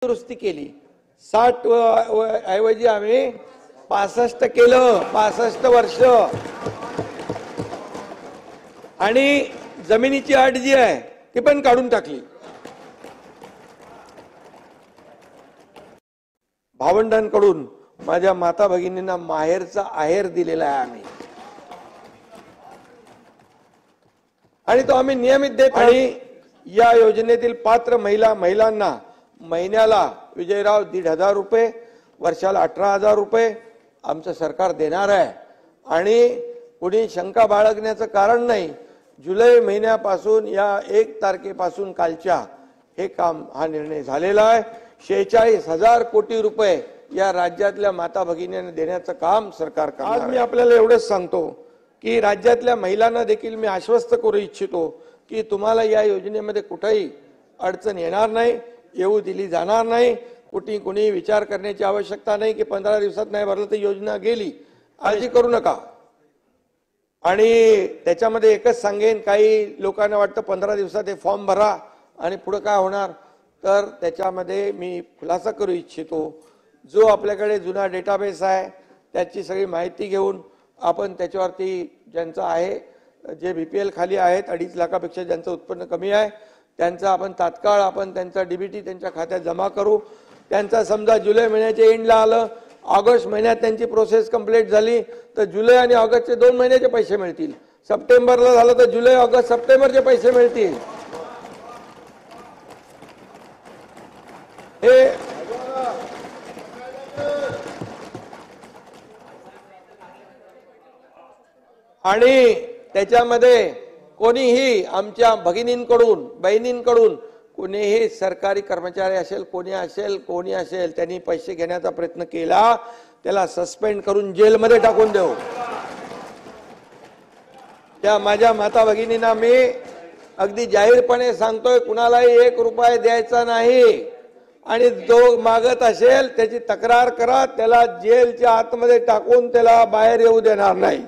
दुरुस्ती केली. 60 ऐवजी आम्ही 65 केलं. 65 वर्ष. आणि जमिनीची अट जी आहे ती पण काढून टाकली. भावंडांकडून माझ्या माता भगिनींना माहेरचा आहेर दिलेला आहे आम्ही, आणि तो आम्ही नियमित देत. आणि या योजनेतील पात्र महिलांना महिन्याला विजयराव 1,500 रुपये, वर्षाला 18,000 रुपये आमचं सरकार देणार आहे. आणि कुणी शंका बाळगण्याचं कारण नाही. जुलै महिन्यापासून या 1 तारखेपासून कालच्या हे काम हा निर्णय झालेला आहे. 46,000 कोटी रुपये या राज्यातल्या माता भगिनींना देण्याचं काम सरकार करणार. आज मी आपल्याला एवढंच सांगतो की राज्यातल्या महिलांना देखील मी आश्वस्त करू इच्छितो की तुम्हाला या योजनेमध्ये कुठेही अडचण येणार नाही, येऊ दिली जाणार नाही. कुणी विचार करण्याची आवश्यकता नाही की 15 दिवसात नाही भरलं तर योजना गेली. काळजी करू नका. आणि त्याच्यामध्ये एकच सांगेन, काही लोकांना वाटतं 15 दिवसात हे फॉर्म भरा आणि पुढे काय होणार, तर त्याच्यामध्ये मी खुलासा करू इच्छितो. जो आपल्याकडे जुना डेटाबेस आहे त्याची सगळी माहिती घेऊन आपण त्याच्यावरती ज्यांचं आहे, जे BPL खाली आहेत 2.5 लाखापेक्षा ज्यांचं उत्पन्न कमी आहे त्यांचा आपण तात्काळ त्यांचा DBT त्यांच्या खात्यात जमा करू. त्यांचा समजा जुलै महिन्याच्या एंडला आलं, ऑगस्ट महिन्यात त्यांची प्रोसेस कंप्लीट झाली तर जुलै आणि ऑगस्टचे 2 महिन्याचे पैसे मिळतील. सप्टेंबरला झालं तर जुलै ऑगस्ट सप्टेंबरचे पैसे मिळतील. हे आणि त्याच्यामध्ये कोणीही आमच्या भगिनींकडून बहिणींकडून कोणीही सरकारी कर्मचारी असेल, कोणी असेल त्यांनी पैसे घेण्याचा प्रयत्न केला त्याला सस्पेंड करून जेलमध्ये टाकून देऊ. त्या माझ्या माता भगिनींना मी अगदी जाहीरपणे सांगतोय, कुणालाही 1 रुपया द्यायचा नाही. आणि जो मागत असेल त्याची तक्रार करा, त्याला जेलच्या आतमध्ये टाकून त्याला बाहेर येऊ देणार नाही.